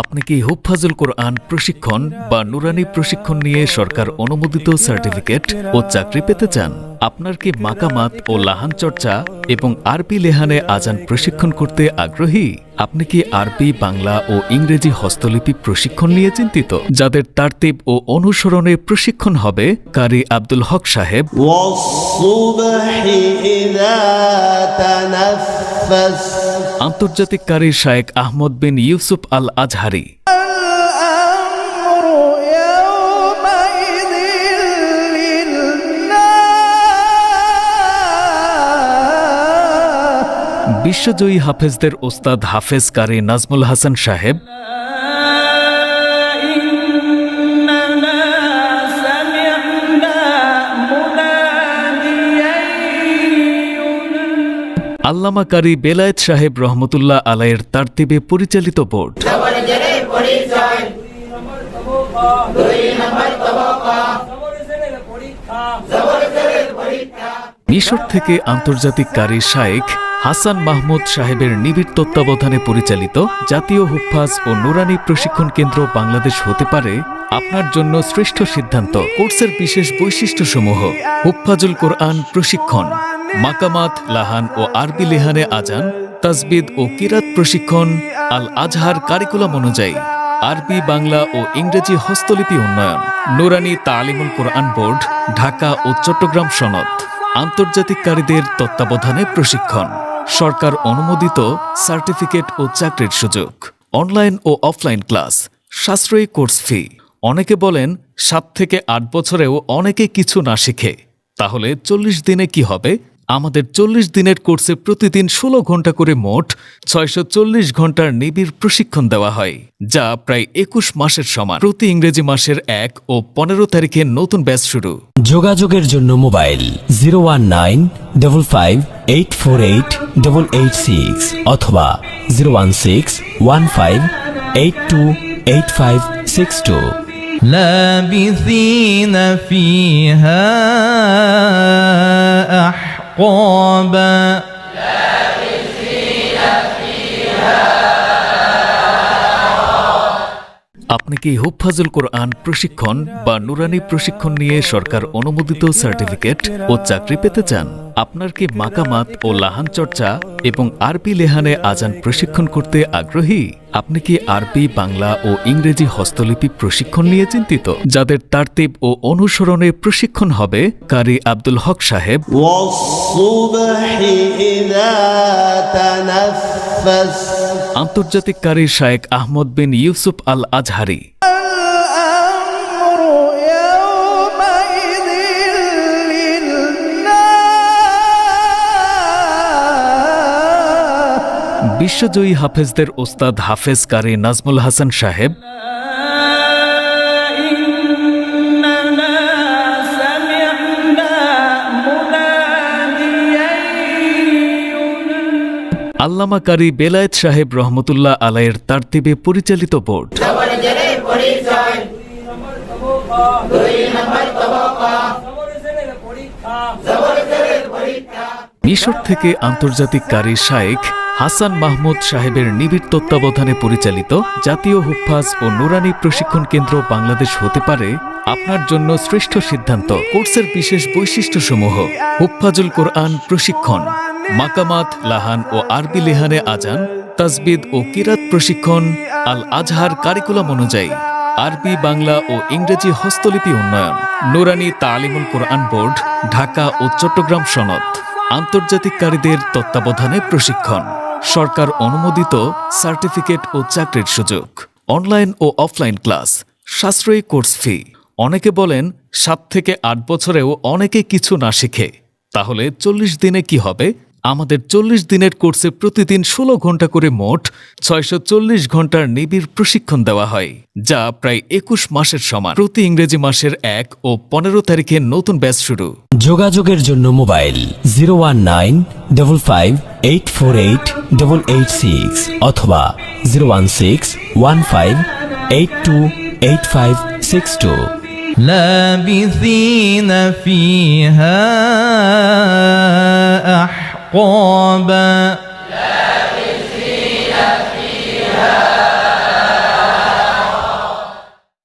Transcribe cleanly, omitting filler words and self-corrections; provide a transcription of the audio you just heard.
আপনি কি হুফাজুল কোরআন প্রশিক্ষণ বা নুরানি প্রশিক্ষণ নিয়ে সরকার অনুমোদিত সার্টিফিকেট ও চাকরি পেতে চান? আপনার কি মাকামাত ও লাহান চর্চা এবং আরবি লেহানে আজান প্রশিক্ষণ করতে আগ্রহী? আপনি কি আরবি, বাংলা ও ইংরেজি হস্তলিপি প্রশিক্ষণ নিয়ে চিন্তিত? যাদের তারতিব ও অনুসরণে প্রশিক্ষণ হবে কারি আব্দুল হক সাহেব, আন্তর্জাতিক কারি শায়েখ আহমদ বিন ইউসুফ আল আজহারি, বিশ্বজয়ী হাফেজদের ওস্তাদ হাফেজ কারি নাজমুল হাসান সাহেব, আল্লামা কারি বেলায়েত সাহেব রহমতুল্লাহ আলাইয়ের তারতিবে পরিচালিত বোর্ড, মিশর থেকে আন্তর্জাতিক কারি শায়েখ হাসান মাহমুদ সাহেবের নিবিড় তত্ত্বাবধানে পরিচালিত জাতীয় হুফাজ ও নুরানি প্রশিক্ষণ কেন্দ্র বাংলাদেশ হতে পারে আপনার জন্য শ্রেষ্ঠ সিদ্ধান্ত। কোর্সের বিশেষ বৈশিষ্ট্যসমূহ: হুফাজুল কোরআন প্রশিক্ষণ, মাকামাত, লাহান ও আরবি লেহানে আজান, তাজবিদ ও কিরাত প্রশিক্ষণ, আল আজহার কারিকুলাম অনুযায়ী আরবি, বাংলা ও ইংরেজি হস্তলিপি উন্নয়ন, নুরানি তালিমুল কোরআন বোর্ড, ঢাকা ও চট্টগ্রাম সনদ, আন্তর্জাতিক কারীদের তত্ত্বাবধানে প্রশিক্ষণ, সরকার অনুমোদিত সার্টিফিকেট ও চাকরির সুযোগ, অনলাইন ও অফলাইন ক্লাস, সাশ্রয়ী কোর্স ফি। অনেকে বলেন 7 থেকে 8 বছরেও অনেকে কিছু না শিখে, তাহলে 40 দিনে কি হবে? আমাদের 40 দিনের কোর্সে প্রতিদিন 16 ঘন্টা করে মোট 640 ঘন্টার নিবিড় প্রশিক্ষণ দেওয়া হয়, যা প্রায় 21 মাসের সমান। প্রতি ইংরেজি মাসের 1 ও 15 তারিখে নতুন ব্যাচ শুরু। যোগাযোগের জন্য মোবাইল 01955848886 অথবা 01615828562। لابثين فيها أحقابا আপনি কি হুফাজুল কোরআন প্রশিক্ষণ বা নুরানি প্রশিক্ষণ নিয়ে সরকার অনুমোদিত সার্টিফিকেট ও চাকরি পেতে চান? আপনার কি মাকামাত ও লাহান চর্চা এবং আরবি লেহানে আজান প্রশিক্ষণ করতে আগ্রহী? আপনি কি আরবি, বাংলা ও ইংরেজি হস্তলিপি প্রশিক্ষণ নিয়ে চিন্তিত? যাদের তারতিব ও অনুসরণে প্রশিক্ষণ হবে কারি আব্দুল হক সাহেব, আন্তর্জাতিক কারি শায়েখ আহমদ বিন ইউসুফ আল আজহারি, বিশ্বজয়ী হাফেজদের ওস্তাদ হাফেজ কারি নাজমুল হাসান সাহেব, আল্লামা কারি বেলায়েত সাহেব রহমতুল্লাহ আলাইয়ের তারতিবে পরিচালিত বোর্ড, মিশর থেকে আন্তর্জাতিক কারি শায়েখ হাসান মাহমুদ সাহেবের নিবিড় তত্ত্বাবধানে পরিচালিত জাতীয় হুফাজ ও নুরানি প্রশিক্ষণ কেন্দ্র বাংলাদেশ হতে পারে আপনার জন্য শ্রেষ্ঠ সিদ্ধান্ত। কোর্সের বিশেষ বৈশিষ্ট্যসমূহ: হুফাজুল কোরআন প্রশিক্ষণ, মাকামাত, লাহান ও আরবি লেহানে আজান, তাজবিদ ও কিরাত প্রশিক্ষণ, আল আজহার কারিকুলাম অনুযায়ী আরবি, বাংলা ও ইংরেজি হস্তলিপি উন্নয়ন, নুরানি তালিমুল কোরআন বোর্ড, ঢাকা ও চট্টগ্রাম সনদ, আন্তর্জাতিক কারীদের তত্ত্বাবধানে প্রশিক্ষণ, সরকার অনুমোদিত সার্টিফিকেট ও চাকরির সুযোগ, অনলাইন ও অফলাইন ক্লাস, সাশ্রয়ী কোর্স ফি। অনেকে বলেন 7 থেকে 8 বছরেও অনেকে কিছু না শিখে, তাহলে 40 দিনে কি হবে? আমাদের 40 দিনের কোর্সে প্রতিদিন 16 ঘন্টা করে মোট 640 ঘন্টার নিবিড় প্রশিক্ষণ দেওয়া হয়, যা প্রায় 21 মাসের সমান। প্রতি ইংরেজি মাসের 1 ও 15 তারিখে নতুন ব্যাচ শুরু। যোগাযোগের জন্য মোবাইল 01955848886 অথবা 01615828562। لابثين فيها أحقابا